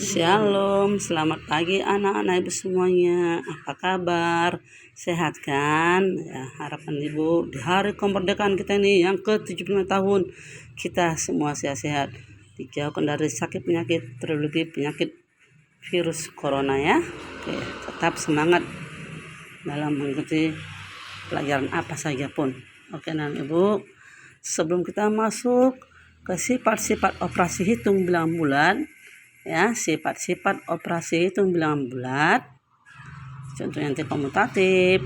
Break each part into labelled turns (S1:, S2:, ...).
S1: Shalom, selamat pagi anak-anak ibu semuanya. Apa kabar? Sehat kan? Ya, harapan ibu di hari kemerdekaan kita ini yang ke-75 tahun, kita semua sehat-sehat, dijauhkan dari sakit penyakit, terlebih penyakit virus corona ya. Oke, tetap semangat dalam mengikuti pelajaran apa saja pun. Oke, anak ibu, sebelum kita masuk ke sifat-sifat operasi hitung bilangan bulat, ya, sifat-sifat operasi hitung bilangan bulat, contohnya nanti komutatif,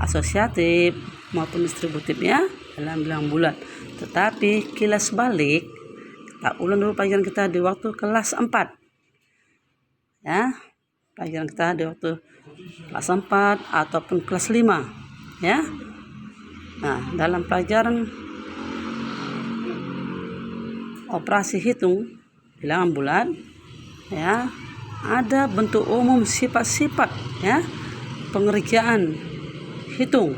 S1: asosiatif maupun distributif ya dalam bilangan bulat. Tetapi kilas balik kita ulang dulu pelajaran kita di waktu kelas 4 ya, pelajaran kita di waktu kelas 4 ataupun kelas 5 ya. Nah, dalam pelajaran operasi hitung bilangan bulat ya, ada bentuk umum sifat-sifat ya pengerjaan hitung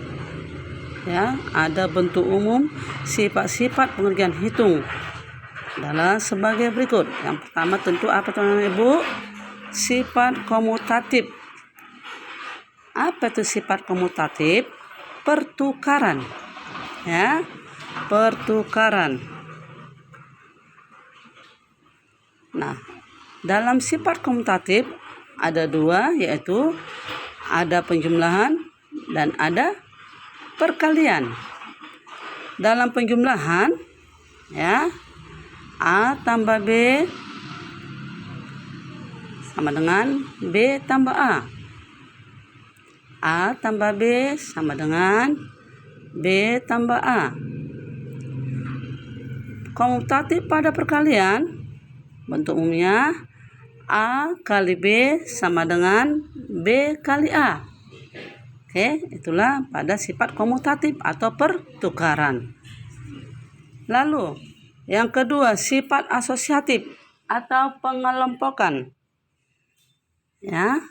S1: ya, ada bentuk umum sifat-sifat pengerjaan hitung adalah sebagai berikut. Yang pertama tentu apa teman-teman ibu? Sifat komutatif. Apa itu sifat komutatif? Pertukaran ya, pertukaran. Nah, dalam sifat komutatif ada dua, yaitu ada penjumlahan dan ada perkalian. Dalam penjumlahan ya, A tambah B sama dengan B tambah A. A tambah B sama dengan B tambah A. Komutatif pada perkalian bentuk umumnya A kali B sama dengan B kali A. Oke, itulah pada sifat komutatif atau pertukaran. Lalu yang kedua, sifat asosiatif atau pengelompokan. Ya,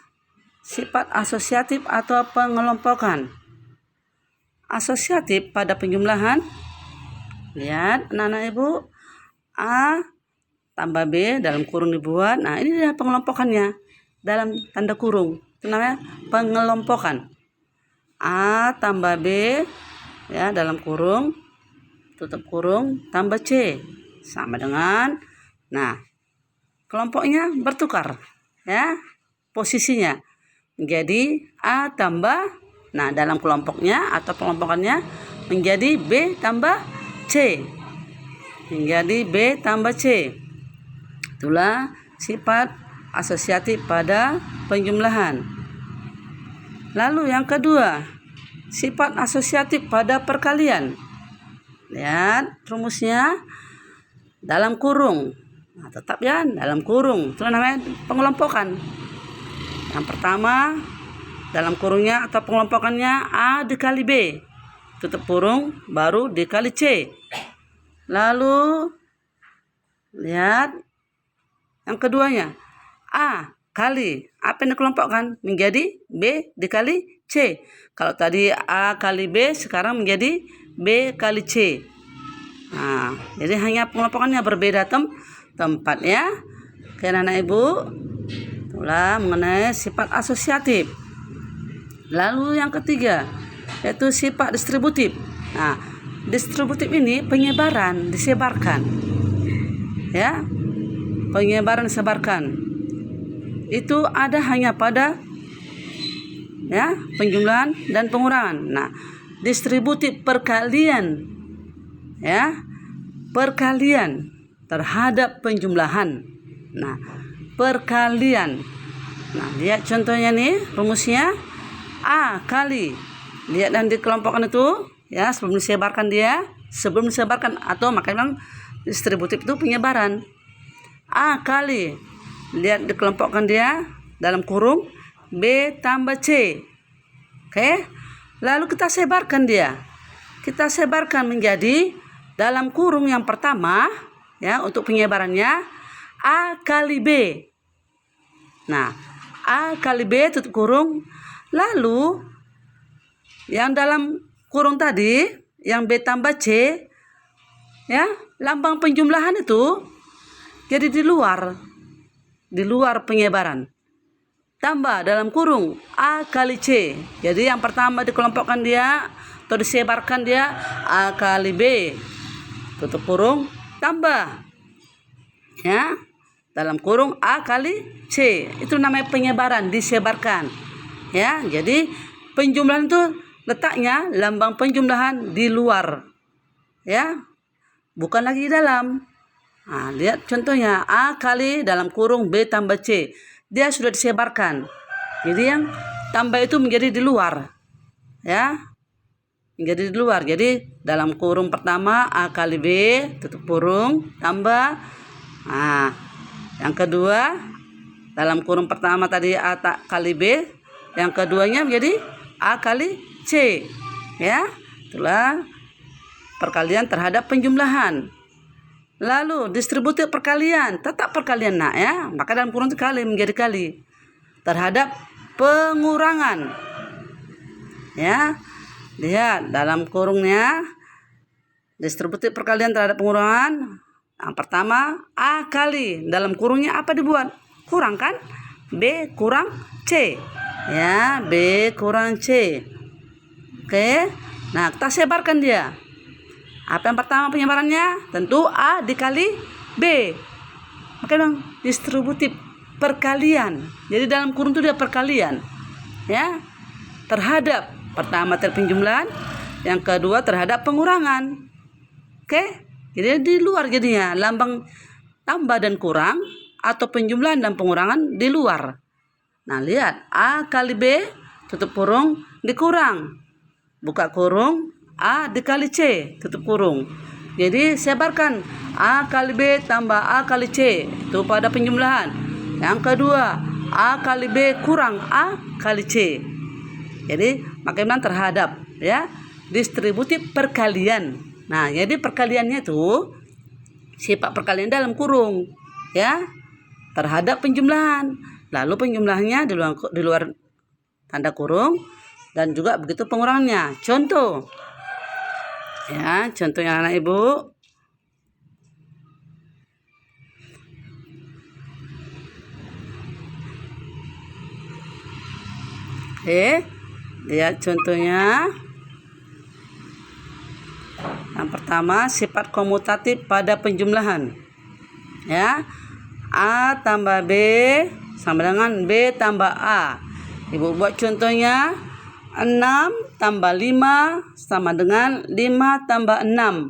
S1: sifat asosiatif atau pengelompokan. Asosiatif pada penjumlahan, lihat anak-anak ibu, A tambah B dalam kurung dibuat. Nah, ini adalah pengelompokannya dalam tanda kurung. Itu namanya pengelompokan. A tambah B ya dalam kurung, tutup kurung, tambah C sama dengan, nah, kelompoknya bertukar ya posisinya. Jadi A tambah, nah, dalam kelompoknya atau pengelompokannya menjadi B tambah C. Menjadi B tambah C. Itulah sifat asosiatif pada penjumlahan. Lalu yang kedua, sifat asosiatif pada perkalian. Lihat rumusnya dalam kurung. Nah, tetap ya dalam kurung. Itu namanya pengelompokan. Yang pertama dalam kurungnya atau pengelompokannya A dikali B, tutup kurung, baru dikali C. Lalu lihat yang keduanya, A kali apa yang dikelompokkan menjadi B dikali C. Kalau tadi A kali B, sekarang menjadi B kali C. Nah, jadi hanya pengelompokannya berbeda tempat ya. Oke anak ibu, itulah mengenai sifat asosiatif. Lalu yang ketiga, yaitu sifat distributif. Nah, distributif ini penyebaran, disebarkan ya, penyebaran disebarkan itu ada hanya pada ya penjumlahan dan pengurangan. Nah, distributif perkalian ya, perkalian terhadap penjumlahan. Nah, perkalian. Nah, lihat contohnya nih rumusnya, A kali, lihat dan dikelompokkan itu ya sebelum disebarkan atau makanya distributif itu penyebaran. A kali, lihat dikelompokkan dia dalam kurung B tambah C. Oke, lalu kita sebarkan dia. Kita sebarkan menjadi dalam kurung yang pertama ya, untuk penyebarannya A kali B. Nah, A kali B tutup kurung. Lalu yang dalam kurung tadi yang B tambah C ya, lambang penjumlahan itu jadi di luar. di luar penyebaran. Tambah dalam kurung A kali C. Jadi yang pertama dikelompokkan dia atau disebarkan dia A kali B. Tutup kurung tambah. Ya. Dalam kurung A kali C. Itu namanya penyebaran, disebarkan. Ya, jadi penjumlahan itu letaknya lambang penjumlahan di luar. Ya. Bukan lagi di dalam. Nah, lihat contohnya A kali dalam kurung B tambah C. Dia sudah disebarkan. Jadi yang tambah itu menjadi di luar. Ya. Menjadi di luar. Jadi dalam kurung pertama A kali B, tutup kurung, tambah. Nah, yang kedua dalam kurung pertama tadi A kali B, yang keduanya menjadi A kali C. Ya. Itulah perkalian terhadap penjumlahan. Lalu distributif perkalian, tetap perkalian nak ya. Maka dalam kurung itu kali menjadi kali. Terhadap pengurangan. Ya. Lihat dalam kurungnya distributif perkalian terhadap pengurangan. Yang pertama A kali, dalam kurungnya apa dibuat? Kurang kan? B kurang C. Ya, B kurang C. Oke. Nah, kita sebarkan dia. Apa yang pertama penyebarannya? Tentu A dikali B. Maka dong distributif perkalian. Jadi dalam kurung itu dia perkalian. Ya. Terhadap pertama penjumlahan, yang kedua terhadap pengurangan. Oke? Jadi di luar jadinya lambang tambah dan kurang atau penjumlahan dan pengurangan di luar. Nah, lihat A kali B tutup kurung dikurang. Buka kurung A dikali C, tutup kurung. Jadi sebarkan A kali B tambah A kali C, itu pada penjumlahan. Yang kedua A kali B kurang A kali C. Jadi makin terhadap ya distributif perkalian. Nah, jadi perkaliannya itu sifat perkalian dalam kurung ya terhadap penjumlahan. Lalu penjumlahannya di luar tanda kurung dan juga begitu pengurangannya. Contoh. Ya, contohnya anak ibu. Lihat contohnya. Yang pertama, sifat komutatif pada penjumlahan. Ya. A tambah B sama dengan B tambah A. Ibu buat contohnya. 6 tambah 5 sama dengan 5 tambah 6.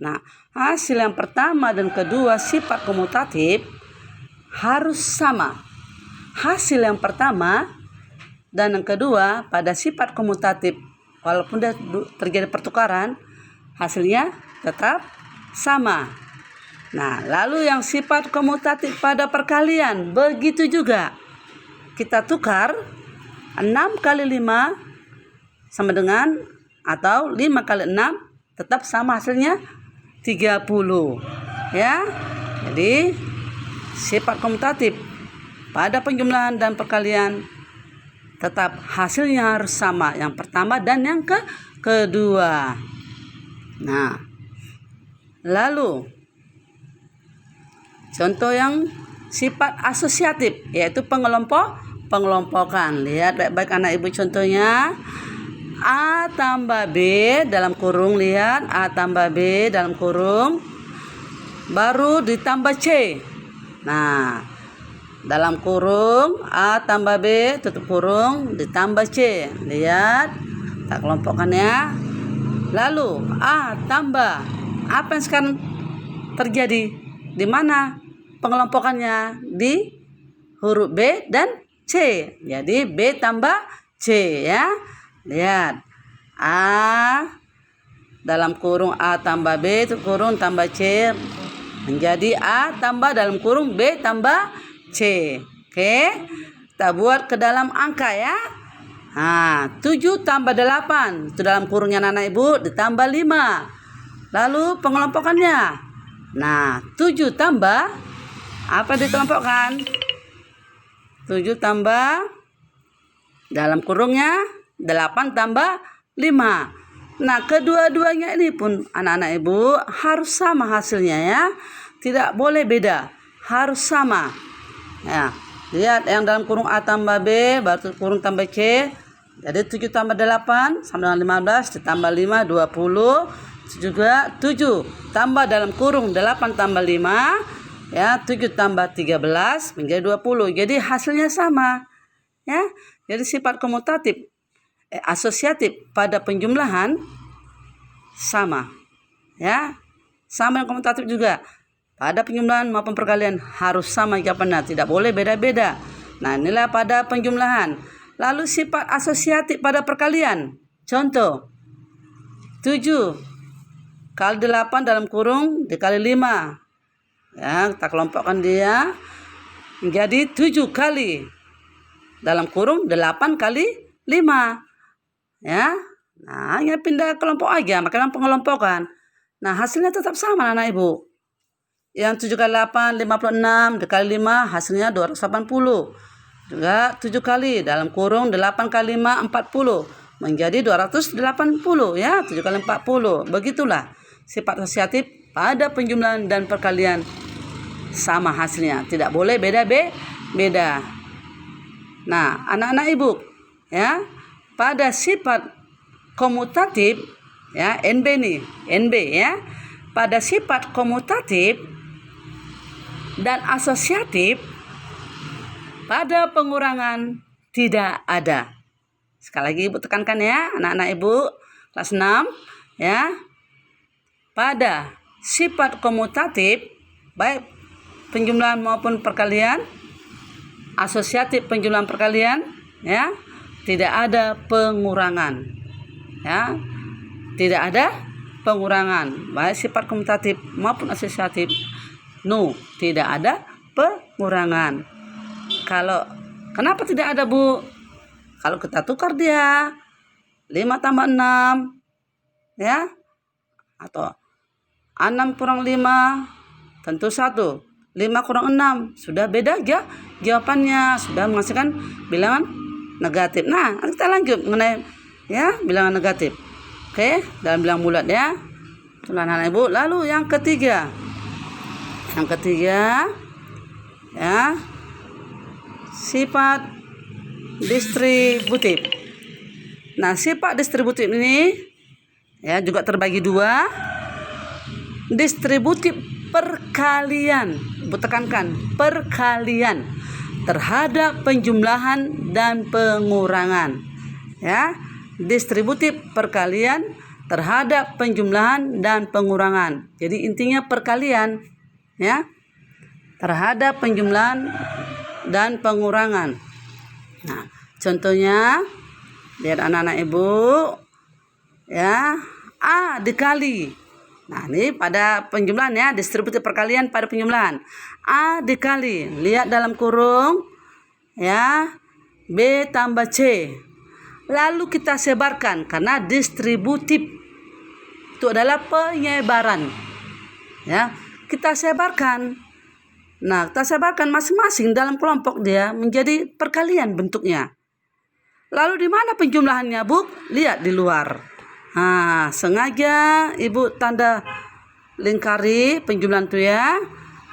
S1: Nah, hasil yang pertama dan kedua sifat komutatif harus sama. Hasil yang pertama dan yang kedua pada sifat komutatif, walaupun terjadi pertukaran, hasilnya tetap sama. Nah, lalu yang sifat komutatif pada perkalian, begitu juga. Kita tukar 6 kali 5 sama dengan atau 5 kali 6 tetap sama hasilnya 30 ya. Jadi sifat komutatif pada penjumlahan dan perkalian tetap hasilnya harus sama, yang pertama dan yang kedua. Nah, lalu contoh yang sifat asosiatif yaitu pengelompokan. Lihat baik-baik anak ibu contohnya. A tambah B dalam kurung, lihat A tambah B dalam kurung baru ditambah C. Nah, dalam kurung A tambah B tutup kurung ditambah C. Lihat, tak kelompokkannya. Lalu A tambah, apa yang sekarang terjadi? Di mana pengelompokannya? Di huruf B dan C. Jadi B tambah C ya. Lihat. A dalam kurung A tambah B itu kurung tambah C menjadi A tambah dalam kurung B tambah C. Oke. Kita buat ke dalam angka ya. Nah, 7 tambah 8 itu dalam kurungnya anak ibu ditambah 5. Lalu pengelompokannya. Nah, 7 tambah apa dikelompokkan? 7 tambah dalam kurungnya 8 tambah 5. Nah, kedua-duanya ini pun anak-anak ibu harus sama hasilnya ya. Tidak boleh beda, harus sama. Ya, lihat yang dalam kurung A tambah B, baru kurung tambah C. Jadi 7 tambah 8 sama dengan 15, ditambah 5, 20. Juga 7 tambah dalam kurung 8 tambah 5, ya, 7 tambah 13 menjadi 20. Jadi hasilnya sama. Ya, jadi sifat komutatif asosiatif pada penjumlahan sama. Ya, sama yang komutatif juga. Pada penjumlahan maupun perkalian harus sama jawabannya, tidak boleh beda-beda. Nah, inilah pada penjumlahan. Lalu sifat asosiatif pada perkalian. Contoh, 7 kali 8 dalam kurung dikali 5. Ya, kita kelompokkan dia menjadi 7 kali dalam kurung 8 kali 5. Ya, nah hanya pindah kelompok aja, makanya pengelompokan. Nah, hasilnya tetap sama anak ibu. Yang 7 kali 8, 56, dikali 5, hasilnya 280. Juga 7 kali dalam kurung 8 kali 5, 40. Menjadi 280, ya, 7 kali 40. Begitulah sifat asosiatif pada penjumlahan dan perkalian sama hasilnya. Tidak boleh beda-beda. Nah, anak-anak ibu, ya, pada sifat komutatif, ya, NB ya. Pada sifat komutatif dan asosiatif pada pengurangan tidak ada. Sekali lagi ibu tekankan ya, anak-anak ibu kelas 6, ya. Pada sifat komutatif baik penjumlahan maupun perkalian, asosiatif penjumlahan perkalian, ya, tidak ada pengurangan. Ya, tidak ada pengurangan baik sifat komutatif maupun asosiatif. Tidak ada pengurangan. Kalau kenapa tidak ada, Bu? Kalau kita tukar dia 5 tambah 6, ya, atau 6 kurang 5 tentu 1. 5 kurang 6 sudah beda aja jawabannya, sudah menghasilkan bilangan negatif. Nah, kita lanjut mengenai, ya, bilangan negatif. Oke, dalam bilangan bulat, ya. Itulah anak ibu. Lalu yang ketiga. Ya, sifat distributif. Nah, sifat distributif ini, ya, juga terbagi dua. Distributif perkalian, ibu tekankan, perkalian terhadap penjumlahan dan pengurangan. Ya, distributif perkalian terhadap penjumlahan dan pengurangan. Jadi intinya perkalian, ya, terhadap penjumlahan dan pengurangan. Nah, contohnya lihat anak-anak ibu, ya, A dikali. Nah, ini pada penjumlahan, ya, distributif perkalian pada penjumlahan. A dikali, lihat dalam kurung, ya, B tambah C. Lalu kita sebarkan karena distributif itu adalah penyebaran. Ya, kita sebarkan. Nah, kita sebarkan masing-masing dalam kelompok dia menjadi perkalian bentuknya. Lalu di mana penjumlahannya, Bu? Lihat di luar. Nah, sengaja ibu tanda lingkari penjumlahan itu, ya.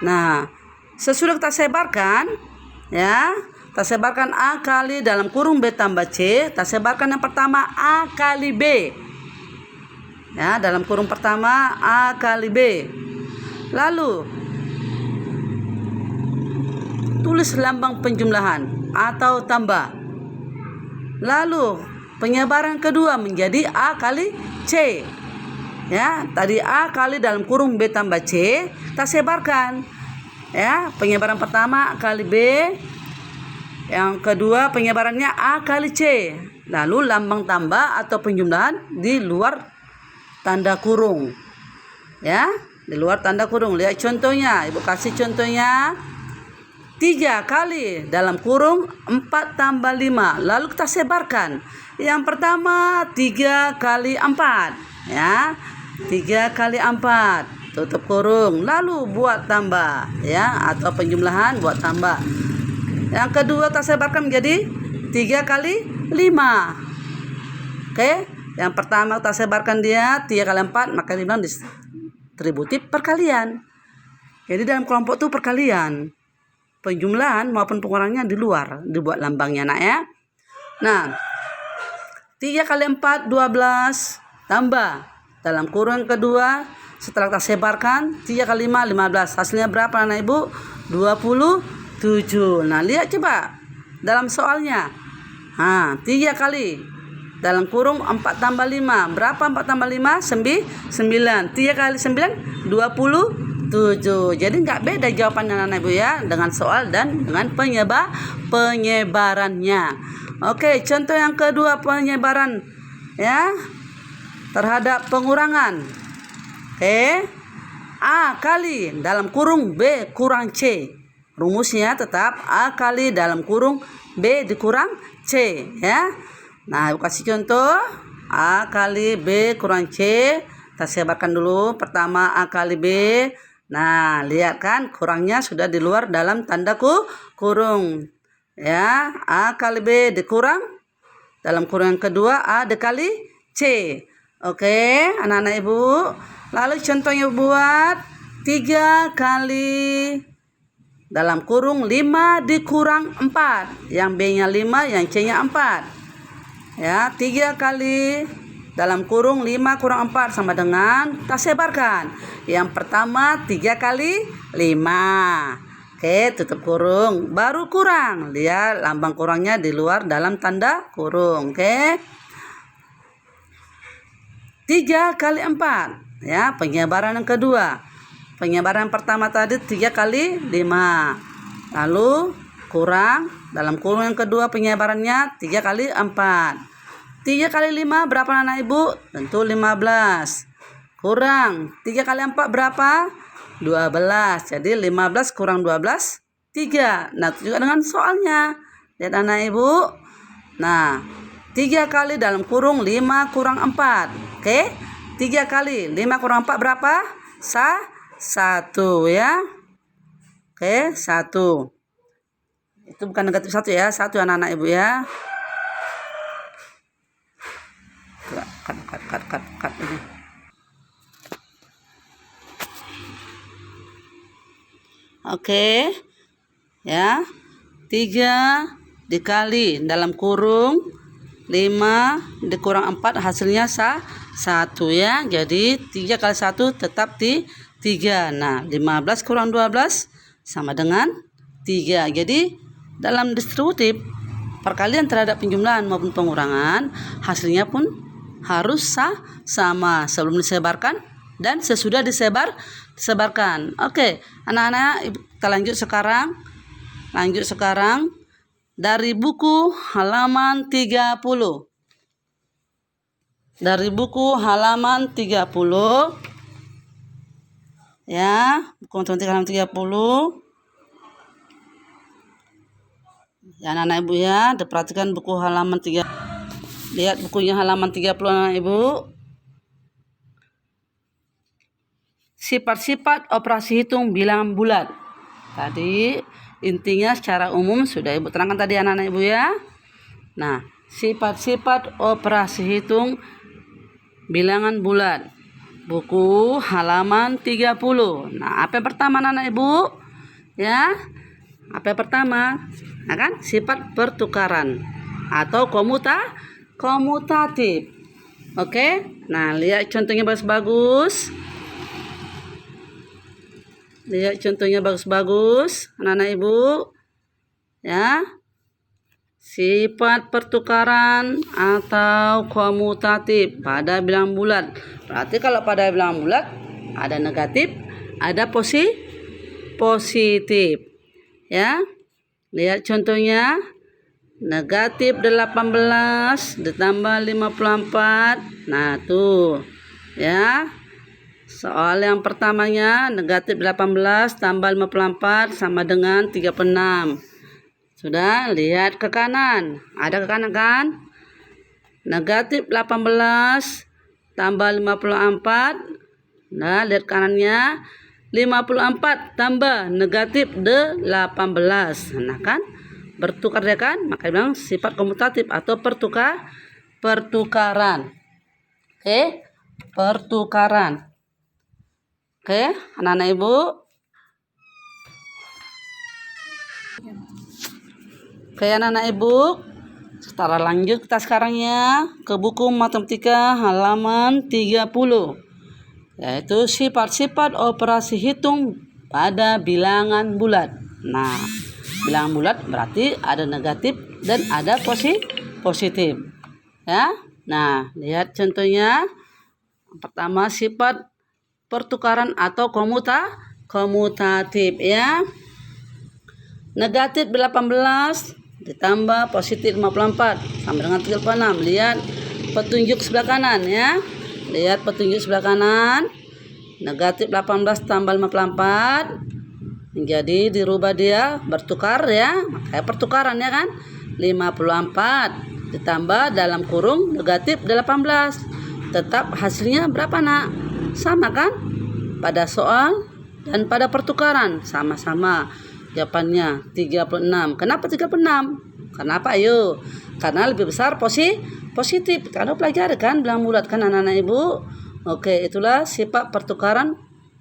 S1: Nah, sesudah kita sebarkan, ya, kita sebarkan A kali dalam kurung B tambah C. Kita sebarkan yang pertama A kali B. Ya, dalam kurung pertama A kali B. Lalu tulis lambang penjumlahan atau tambah. Lalu penyebaran kedua menjadi A kali C. Ya, tadi A kali dalam kurung B tambah C, kita sebarkan. Ya, penyebaran pertama A kali B. Yang kedua penyebarannya A kali C. Lalu lambang tambah atau penjumlahan di luar tanda kurung. Ya, di luar tanda kurung. Lihat contohnya, ibu kasih contohnya. 3 kali dalam kurung 4 tambah 5. Lalu kita sebarkan. Yang pertama 3 kali 4. Ya, 3 kali 4. Tutup kurung. Lalu buat tambah. Ya, atau penjumlahan buat tambah. Yang kedua kita sebarkan menjadi 3 kali 5. Oke, yang pertama kita sebarkan dia 3 kali 4, maka dibilang distributif perkalian. Jadi dalam kelompok itu perkalian. penjumlahan maupun pengurangannya di luar, dibuat lambangnya nak ya. Nah, 3 kali 4 12 tambah dalam kurung kedua setelah kita sebarkan 3 kali 5 15. Hasilnya berapa anak ibu? 27. Nah, lihat coba dalam soalnya. 3 kali dalam kurung 4 tambah 5. Berapa 4 tambah 5? 9. 3 kali 9 27. Jadi nggak beda jawabannya anak ibu ya, dengan soal dan dengan penyebarannya. Oke, contoh yang kedua penyebaran ya terhadap pengurangan. Oke. A kali dalam kurung B kurang C. Rumusnya tetap A kali dalam kurung B dikurang C ya. Nah, aku kasih contoh. A kali B kurang C. Kita sebarkan dulu. Pertama A kali B. Nah, lihat kan kurangnya sudah di luar dalam tanda kurung. Ya, A kali B dikurang dalam kurung yang kedua A dikali C. Oke, anak-anak ibu. Lalu contohnya buat 3 kali dalam kurung 5 dikurang 4. Yang B-nya 5, yang C-nya 4. Ya, 3 kali dalam kurung 5 kurang 4 sama dengan kita sebarkan. Yang pertama 3 kali 5. Oke, tutup kurung. Baru kurang. Lihat lambang kurangnya di luar dalam tanda kurung. Oke. 3 kali 4. Ya, penyebaran yang kedua. Penyebaran pertama tadi 3 kali 5. Lalu kurang dalam kurung yang kedua penyebarannya 3 kali 4. 3 kali 5 berapa anak ibu? Tentu 15. Kurang 3 kali 4 berapa? 12. Jadi 15 kurang 12 3. Nah, itu juga dengan soalnya. Lihat anak ibu. Nah, 3 kali dalam kurung 5 kurang 4. Oke? 3 kali 5 kurang 4 berapa? 1 ya. Oke, 1. Itu bukan negatif 1 ya. 1 anak-anak ibu ya. Cut ini. Oke. Ya. 3 dikali dalam kurung 5 dikurang 4 hasilnya 1 ya. Jadi 3 kali 1 tetap di 3. Nah, 15 kurang 12 sama dengan 3. Jadi dalam distributif perkalian terhadap penjumlahan maupun pengurangan hasilnya pun harus sama sebelum disebarkan dan sesudah disebarkan. Oke, anak-anak kita lanjut sekarang dari buku halaman 30. Dari buku halaman 30 ya, buku matematika halaman 30. Ya anak-anak ibu ya, diperhatikan buku halaman 3. Lihat bukunya halaman 30 anak ibu. Sifat-sifat operasi hitung bilangan bulat. Tadi intinya secara umum sudah ibu terangkan tadi anak-anak ibu ya. Nah, sifat-sifat operasi hitung bilangan bulat. Buku halaman 30. Nah, apa yang pertama anak-anak ibu? Ya. Apa yang pertama? Nah kan, sifat pertukaran atau komutatif. Oke. Nah, lihat contohnya bagus-bagus. Lihat contohnya bagus-bagus, anak-anak ibu. Ya. Sifat pertukaran atau komutatif pada bilangan bulat. Berarti kalau pada bilangan bulat ada negatif, ada positif. Ya. Lihat contohnya. Negatif 18 ditambah 54. Nah, tuh. Ya. Soal yang pertamanya negatif 18 tambah 54 sama dengan 36. Sudah, lihat ke kanan. Ada ke kanan kan? Negatif 18 tambah 54. Nah, lihat kanannya. 54 tambah negatif 18. Nah kan? Bertukar ya kan? Maka bilang sifat komutatif atau pertukaran. Oke? Pertukaran. Oke, anak-anak ibu. Oke anak-anak ibu, secara lanjut kita sekarang ya ke buku matematika halaman 30, yaitu sifat-sifat operasi hitung pada bilangan bulat. Nah, bilangan bulat berarti ada negatif dan ada positif. Ya. Nah, lihat contohnya. Pertama, sifat pertukaran atau komutatif ya. Negatif 18 ditambah positif 54 sama dengan 36. Lihat petunjuk sebelah kanan ya. Lihat petunjuk sebelah kanan. Negatif 18 tambah 54 menjadi dirubah dia bertukar ya. Makanya pertukaran ya kan. 54 ditambah dalam kurung negatif 18. Tetap hasilnya berapa nak? Sama kan? Pada soal dan pada pertukaran sama-sama. Jawabannya 36. Kenapa 36? Kenapa ayo? Karena lebih besar positif. Karena pelajari kan bilangan bulat kan anak-anak ibu. Oke, itulah sifat pertukaran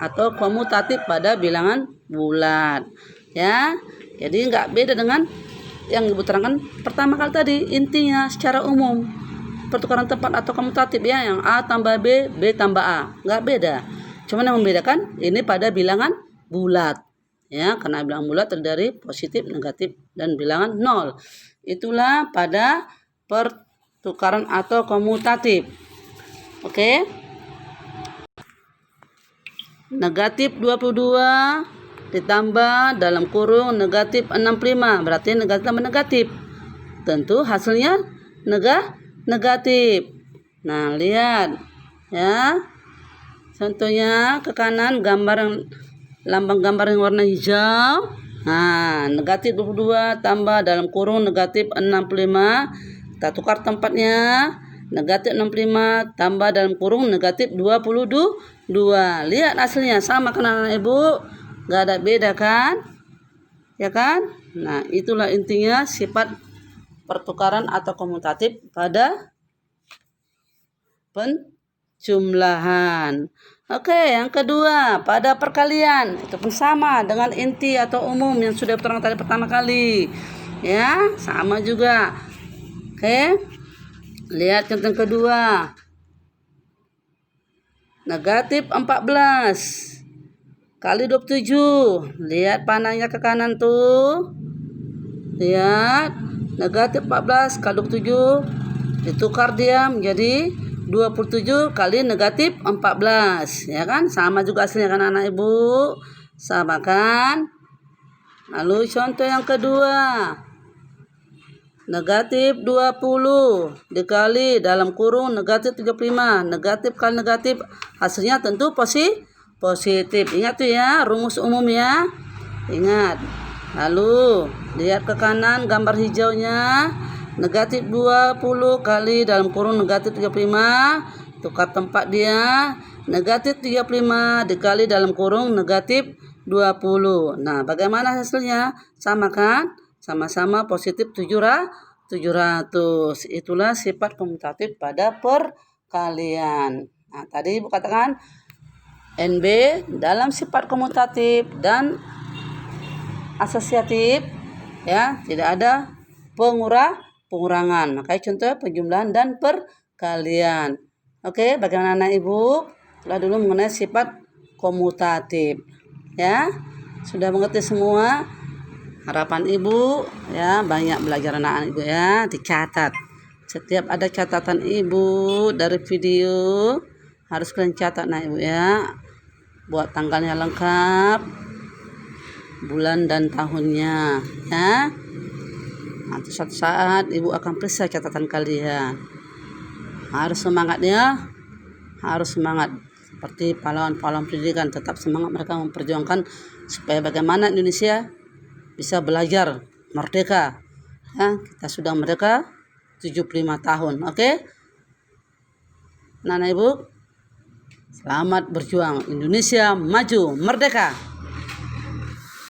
S1: atau komutatif pada bilangan bulat. Ya. Jadi nggak beda dengan yang ibu terangkan pertama kali tadi. Intinya secara umum pertukaran tempat atau komutatif ya, yang A tambah B, B tambah A. Nggak beda. Cuman yang membedakan ini pada bilangan bulat. Ya, karena bilangan bulat terdiri dari positif, negatif, dan bilangan 0. Itulah pada pertukaran atau komutatif. Oke. Negatif 22 ditambah dalam kurung negatif 65. Berarti negatif tambah negatif. Tentu hasilnya negatif. Nah, lihat. Ya. Contohnya ke kanan lambang gambar yang warna hijau. Nah, negatif 22 tambah dalam kurung negatif 65. Kita tukar tempatnya. Negatif 65 tambah dalam kurung negatif 22. Lihat hasilnya sama kan anak ibu? Gak ada beda kan? Ya kan? Nah, itulah intinya sifat pertukaran atau komutatif pada penjumlahan. Oke, yang kedua pada perkalian. Itu pun sama dengan inti atau umum yang sudah diterangkan tadi pertama kali. Ya, sama juga. Oke. Lihat contoh yang kedua. Negatif 14 kali 27. Lihat panahnya ke kanan tuh. Lihat. Negatif 14 kali 27 ditukar dia menjadi 27 kali negatif 14. Ya kan? Sama juga hasilnya kan anak ibu? Sama kan? Lalu contoh yang kedua. Negatif 20 dikali dalam kurung negatif 35. Negatif kali negatif hasilnya tentu positif. Ingat tuh ya, rumus umum ya. Ingat. Lalu lihat ke kanan gambar hijaunya. Negatif 20 kali dalam kurung negatif 35. Tukar tempat dia. Negatif 35 dikali dalam kurung negatif 20. Nah, bagaimana hasilnya? Sama kan? Sama-sama positif 700. Itulah sifat komutatif pada perkalian. Nah, tadi ibu katakan NB dalam sifat komutatif dan asosiatif ya, tidak ada pengurangan. Makanya contoh penjumlahan dan perkalian. Oke, bagaimana anak ibu? Telah dulu mengenai sifat komutatif. Ya, sudah mengerti semua? Harapan ibu ya banyak belajar anak-anak ibu ya, dicatat. Setiap ada catatan ibu dari video harus kalian catat anak ibu ya. Buat tanggalnya lengkap, bulan dan tahunnya ya. Nanti suatu saat ibu akan periksa catatan kalian. Harus semangat ya. Harus semangat. Seperti pahlawan-pahlawan pendidikan, tetap semangat mereka memperjuangkan supaya bagaimana Indonesia bisa belajar merdeka. Ya, kita sudah merdeka 75 tahun. Oke? Nana ibu, selamat berjuang. Indonesia maju, merdeka.